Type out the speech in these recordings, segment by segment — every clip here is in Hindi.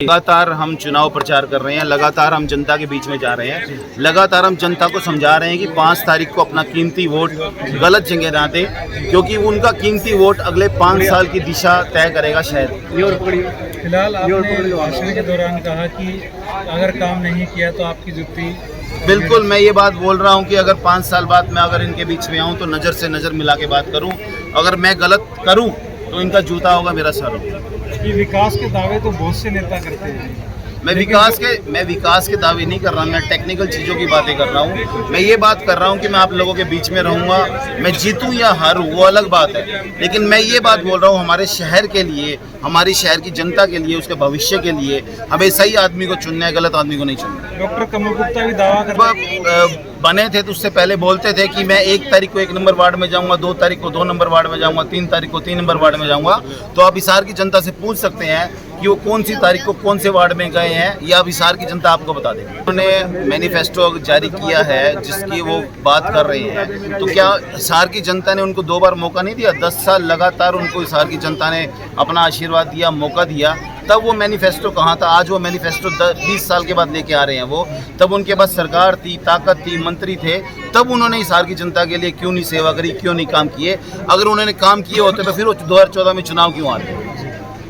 लगातार हम चुनाव प्रचार कर रहे हैं, लगातार हम जनता के बीच में जा रहे हैं, लगातार हम जनता को समझा रहे हैं कि 5 तारीख को अपना कीमती वोट गलत जगह ना दें, क्योंकि उनका कीमती वोट अगले 5 साल की दिशा तय करेगा शहर। फिलहाल आपने भाषण के दौरान कहा कि अगर काम नहीं किया तो आपकी जुत्ती। बिल्कुल, मैं ये बात बोल रहा हूँ कि अगर 5 साल बाद मैं अगर इनके बीच में आऊँ तो नज़र से नज़र मिला के बात करूँ, अगर मैं गलत करूँ तो इनका जूता होगा, मेरा सर होगा। ये विकास के दावे तो बहुत से नेता करते हैं। मैं विकास के दावे नहीं कर रहा, मैं टेक्निकल चीज़ों की बातें कर रहा हूँ। मैं ये बात कर रहा हूँ कि मैं आप लोगों के बीच में रहूँगा, मैं जीतूँ या हारूँ वो अलग बात है, लेकिन मैं ये बात बोल रहा हूँ हमारे शहर के लिए, हमारी शहर की जनता के लिए, उसके भविष्य के लिए हमें सही आदमी को चुनना है, गलत आदमी को नहीं चुनना। डॉक्टर कमल गुप्ता भी दावा कर बने थे तो उससे पहले बोलते थे कि मैं 1 तारीख को 1 नंबर वार्ड में जाऊंगा, 2 तारीख को 2 नंबर वार्ड में जाऊंगा, 3 तारीख को 3 नंबर वार्ड में जाऊंगा। तो आप हिसार की जनता से पूछ सकते हैं कि वो कौन सी तारीख को कौन से वार्ड में गए हैं, या अब हिसार की जनता आपको बता देगी। उन्होंने मैनिफेस्टो जारी किया है जिसकी वो बात कर रहे हैं, तो क्या हिसार की जनता ने उनको 2 बार मौका नहीं दिया? 10 साल लगातार उनको हिसार की जनता ने अपना आशीर्वाद दिया, मौका दिया, तब वो मैनिफेस्टो कहाँ था? आज वो मैनिफेस्टो 20 साल के बाद लेके आ रहे हैं वो। तब उनके पास सरकार थी, ताकत थी, मंत्री थे, तब उन्होंने हिसार की जनता के लिए क्यों नहीं सेवा करी, क्यों नहीं काम किए? अगर उन्होंने काम किए होते तो फिर वो 2014 में चुनाव क्यों आते?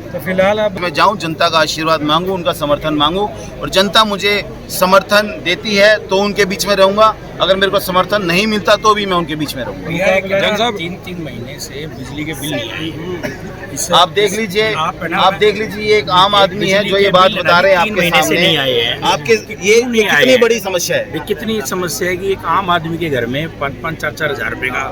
तो फिलहाल अब मैं जाऊं, जनता का आशीर्वाद मांगूं, उनका समर्थन मांगूं, और जनता मुझे समर्थन देती है तो उनके बीच में रहूंगा, अगर मेरे को समर्थन नहीं मिलता तो भी मैं उनके बीच में रहूंगा। जन साहब 3 महीने से बिजली के बिल नहीं आए। आप देख लीजिए, ये एक आम आदमी है जो ये बात बता रहे हैं आपके सामने। नहीं आए हैं आपके ये कितनी बड़ी समस्या है? कितनी समस्या है कि एक आम आदमी के घर में 5-4 हज़ार रुपए का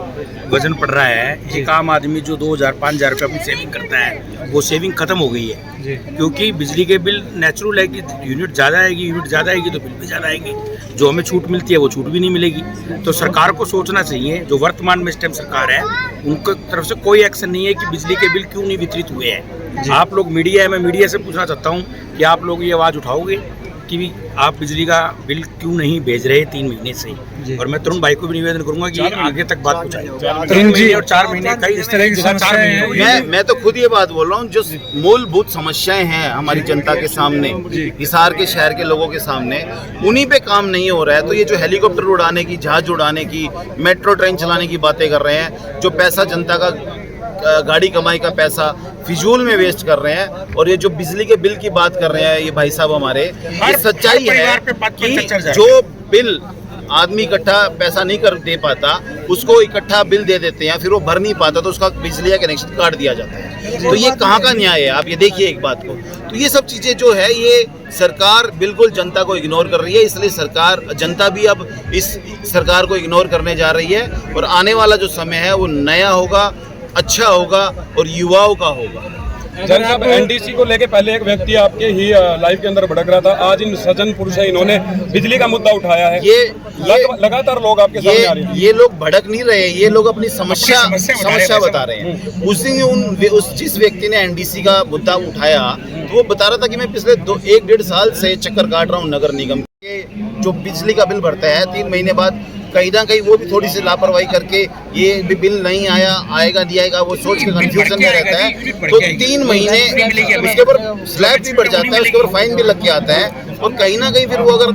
वजन पड़ रहा है। एक आम आदमी जो 2,000-5,000 रुपये अपनी सेविंग करता है, वो सेविंग खत्म हो गई है, क्योंकि बिजली के बिल नेचुरल है कि यूनिट ज़्यादा आएगी तो बिल भी ज़्यादा आएंगे। जो हमें छूट मिलती है वो छूट भी नहीं मिलेगी। तो सरकार को सोचना चाहिए, जो वर्तमान में इस टाइम सरकार है उनकी तरफ से कोई एक्शन नहीं है कि बिजली के बिल क्यों नहीं वितरित हुए हैं। आप लोग मीडिया है, मैं मीडिया से पूछना चाहता हूँ कि आप लोग ये आवाज़ उठाओगे कि आप बिजली का बिल क्यों नहीं भेज रहे 3 महीने से? और मैं तरुण भाई को भी निवेदन करूंगा कि आगे तक बात पहुंचाएं। 3 महीने और 4 महीने कई इस तरह की 4 महीने। मैं तो खुद ये बात बोल रहा हूँ, जो मूलभूत समस्याएं हैं हमारी जनता के सामने, हिसार के शहर के लोगों के सामने, उन्हीं पे काम नहीं हो रहा है। तो ये जो हेलीकॉप्टर उड़ाने की, जहाज उड़ाने की, मेट्रो ट्रेन चलाने की बातें कर रहे हैं, जो पैसा जनता का गाड़ी कमाई का पैसा फिजूल में वेस्ट कर रहे हैं, और ये जो बिजली के बिल की बात कर रहे हैं ये भाई साहब हमारे, ये सच्चाई है कि जो बिल आदमी इकट्ठा पैसा नहीं कर दे पाता उसको इकट्ठा बिल दे देते हैं, फिर वो भर नहीं पाता तो उसका बिजली का कनेक्शन काट दिया जाता है। तो ये कहाँ का न्याय है? आप ये देखिए एक बात को। तो ये सब चीज़ें जो है ये सरकार बिल्कुल जनता को इग्नोर कर रही है, इसलिए जनता भी अब इस सरकार को इग्नोर करने जा रही है, और आने वाला जो समय है वो नया होगा, अच्छा होगा और युवाओं का होगा। जन साहब, एनडीसी को लेके पहले एक व्यक्ति आपके ही लाइव के अंदर भड़क रहा था, आज इन सज्जन पुरुष है, इन्होंने बिजली का मुद्दा उठाया है। ये लगातार लोग आपके सामने आ रहे हैं। ये लोग भड़क नहीं रहे, ये लोग अपनी समस्या बता रहे हैं। उस दिन जिस व्यक्ति ने एनडीसी का मुद्दा उठाया तो वो बता रहा था कि मैं पिछले 1-1.5 साल से चक्कर काट रहा हूँ नगर निगम के, जो बिजली का बिल भरता है 3 महीने बाद कहीं ना कहीं वो भी थोड़ी सी लापरवाही करके ये भी बिल नहीं आएगा नहीं आएगा, वो सोच के कंफ्यूजन में रहता है। तो 3 महीने उसके ऊपर स्लैब भी बढ़ जाता है, उसके ऊपर फाइन भी लग के आता है, और कहीं ना कहीं फिर वो अगर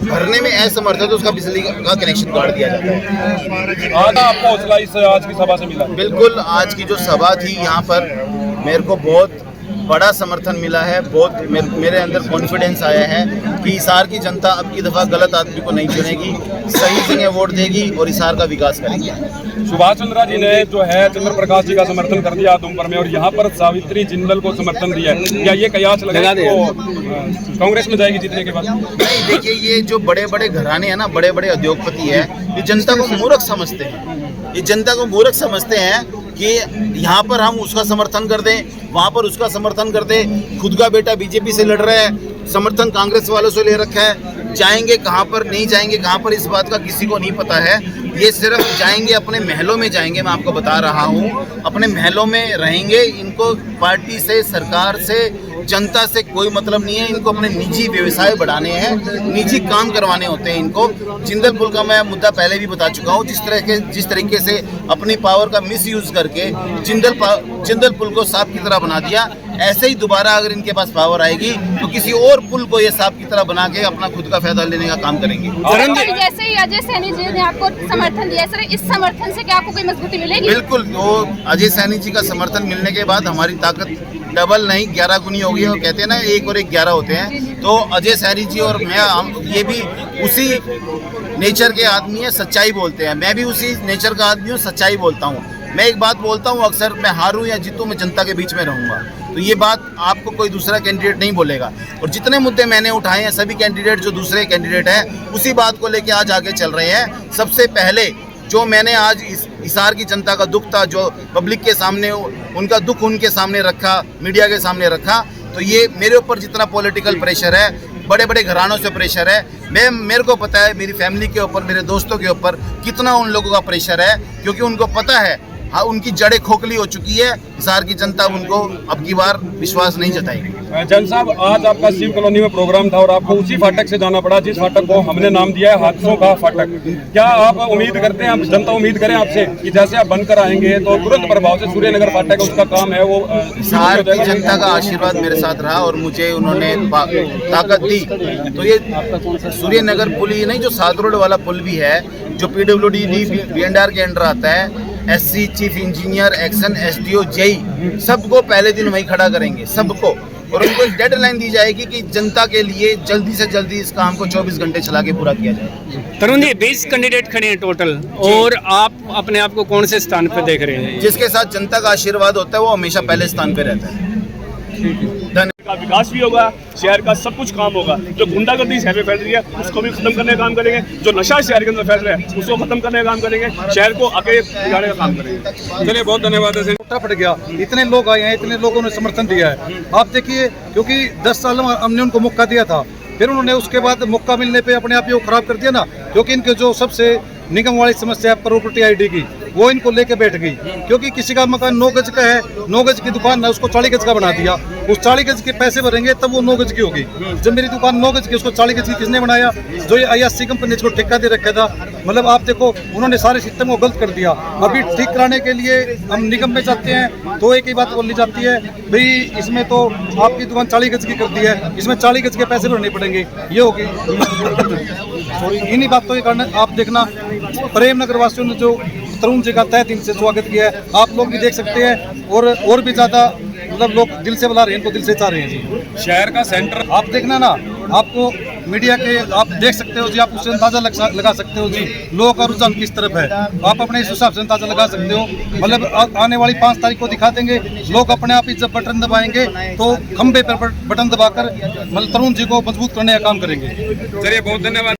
भरने में असमर्थ है तो उसका बिजली का कनेक्शन काट दिया जाता है। आज आपको हौसला इस आज की सभा से मिला? बिल्कुल, आज की जो सभा थी यहाँ पर मेरे को बहुत बड़ा समर्थन मिला है, बहुत मेरे अंदर कॉन्फिडेंस आया है कि हिसार की जनता अब की दफ़ा गलत आदमी को नहीं चुनेगी, सही जगह वोट देगी और हिसार का विकास करेगी। सुभाष चंद्रा जी ने जो है चंद्र प्रकाश जी का समर्थन कर दिया आदमपुर में, और यहाँ पर सावित्री जिंदल को समर्थन दिया है। क्या ये कयास लगा तो कांग्रेस में जाएगी जीतने के बाद? नहीं, देखिए ये जो बड़े बड़े घराने हैं ना, बड़े बड़े उद्योगपति है, ये जनता को मूर्ख समझते हैं। ये जनता को मूर्ख समझते हैं कि यहाँ पर हम उसका समर्थन कर दें, वहाँ पर उसका समर्थन कर दें। खुद का बेटा बीजेपी से लड़ रहा है, समर्थन कांग्रेस वालों से ले रखा है, जाएंगे कहाँ पर, नहीं जाएंगे कहाँ पर, इस बात का किसी को नहीं पता है। ये सिर्फ जाएंगे अपने महलों में जाएंगे, मैं आपको बता रहा हूँ, अपने महलों में रहेंगे। इनको पार्टी से, सरकार से, जनता से कोई मतलब नहीं है। इनको अपने निजी व्यवसाय बढ़ाने हैं, निजी काम करवाने होते हैं इनको। जिंदल पुल का मैं मुद्दा पहले भी बता चुका हूँ, जिस तरीके से अपनी पावर का मिसयूज करके जिंदल पुल को सांप की तरह बना दिया। ऐसे ही दोबारा अगर इनके पास पावर आएगी तो किसी और पुल को ये सांप की तरह बना के अपना खुद का फायदा लेने का काम करेंगे। जैसे ही अजय सैनी जी ने आपको समर्थन दिया सर, इस समर्थन से क्या आपको कोई मजबूती मिलेगी? बिल्कुल, वो अजय सैनी जी का समर्थन मिलने के बाद हमारी ताकत डबल नहीं 11 गुनी हो गई है। कहते हैं ना 1 और 1 11 होते हैं, तो अजय सैनी जी और मैं ये भी उसी नेचर के आदमी है, सच्चाई बोलते हैं। मैं भी उसी नेचर का आदमी हूँ, सच्चाई बोलता हूँ। मैं एक बात बोलता हूँ अक्सर, मैं हारूं या जीतूं मैं जनता के बीच में रहूंगा। तो ये बात आपको कोई दूसरा कैंडिडेट नहीं बोलेगा। और जितने मुद्दे मैंने उठाए हैं सभी कैंडिडेट जो दूसरे कैंडिडेट हैं उसी बात को लेके आज आगे चल रहे हैं। सबसे पहले जो मैंने आज इस हिसार की जनता का दुख था, जो पब्लिक के सामने उनका दुख उनके सामने रखा, मीडिया के सामने रखा, तो ये मेरे ऊपर जितना पॉलिटिकल प्रेशर है, बड़े बड़े घरानों से प्रेशर है, मेरे को पता है मेरी फैमिली के ऊपर, मेरे दोस्तों के ऊपर कितना उन लोगों का प्रेशर है, क्योंकि उनको पता है हाँ उनकी जड़ें खोखली हो चुकी है। हिसार की जनता उनको अब की बार विश्वास नहीं जताएगी। जैन साहब, आज आपका शिव कॉलोनी में प्रोग्राम था और आपको उसी फाटक से जाना पड़ा जिस फाटक को हमने नाम दिया है हादसों का फाटक। क्या आप उम्मीद करते हैं, जनता उम्मीद करें आपसे कि जैसे आप बनकर आएंगे तो तुरंत प्रभाव से सूर्यनगर फाटक उसका काम है वो हिसार की जनता का आशीर्वाद मेरे साथ रहा और मुझे उन्होंने ताकत दी। तो ये सूर्यनगर पुल ही नहीं, जो सात रोड वाला पुल भी है, जो PWD BNR के अंडर आता है, SC chief engineer, action SDO JE, सबको पहले दिन वहीं खड़ा करेंगे सबको। और उनको एक डेडलाइन दी जाएगी कि जनता के लिए जल्दी से जल्दी इस काम को 24 घंटे चला के पूरा किया जाए। तरुण जी, 20 कैंडिडेट खड़े हैं टोटल, और आप अपने आप को कौन से स्थान पर देख रहे हैं? जिसके साथ जनता का आशीर्वाद होता है वो हमेशा पहले स्थान पे रहता है। धन्यवाद। का विकास भी होगा, शहर का सब कुछ काम होगा। जो गुंडागर्दी शहर में फैल रही है उसको भी खत्म करने का काम करेंगे, जो नशा शहर के अंदर फैल रहा है उसको खत्म करने का काम करेंगे, शहर को आगे बिगाड़ने का काम करेंगे। चलिए, बहुत धन्यवाद है। फट गया, इतने लोग आए हैं, इतने लोगों ने समर्थन दिया है। आप देखिए, क्योंकि 10 साल हमने उनको मौका दिया था, फिर उन्होंने उसके बाद मौका मिलने पे अपने आप ही वो खराब कर दिया ना। क्योंकि इनके जो सबसे निगम वाली समस्या है प्रॉपर्टी ID की, वो इनको लेके बैठ गई। क्योंकि किसी का मकान 9 गज का है, 9 गज की दुकान है, उसको 40 गज का बना दिया। उस 40 गज के पैसे भरेंगे तब वो 9 गज की होगी। जब मेरी दुकान 9 गज की, उसको 40 गज की किसने बनाया? जो ये ISC कंपनी ने इसको ठेका दे रखा था। मतलब आप देखो, उन्होंने सारे सिस्टम को गलत कर दिया। अभी ठीक कराने के लिए हम निगम में जाते हैं तो एक ही बात बोली जाती है, भाई इसमें तो आपकी दुकान 40 गज की कर दी है, इसमें 40 गज के पैसे भरने पड़ेंगे, ये होगी। इन्हीं बातों के कारण आप देखना, प्रेम नगर वासियों ने जो तरुण जी का तहे दिल से स्वागत किया है, आप लोग भी देख सकते हैं। और भी ज्यादा मतलब लोग दिल से बुला रहे हैं, इनको दिल से चाह रहे हैं जी। शहर का सेंटर आप देखना ना, आपको मीडिया के आप देख सकते हो जी, आप उससे अंदाजा लगा सकते हो जी लोगों का रुझान किस तरफ है। आप अपने इस हिसाब से अंदाजा लगा सकते हो। मतलब आने वाली 5 तारीख को दिखा देंगे, लोग अपने आप ही जब बटन दबाएंगे तो खंबे पर बटन दबाकर मतलब तरुण जी को मजबूत करने का काम करेंगे। चलिए, बहुत धन्यवाद।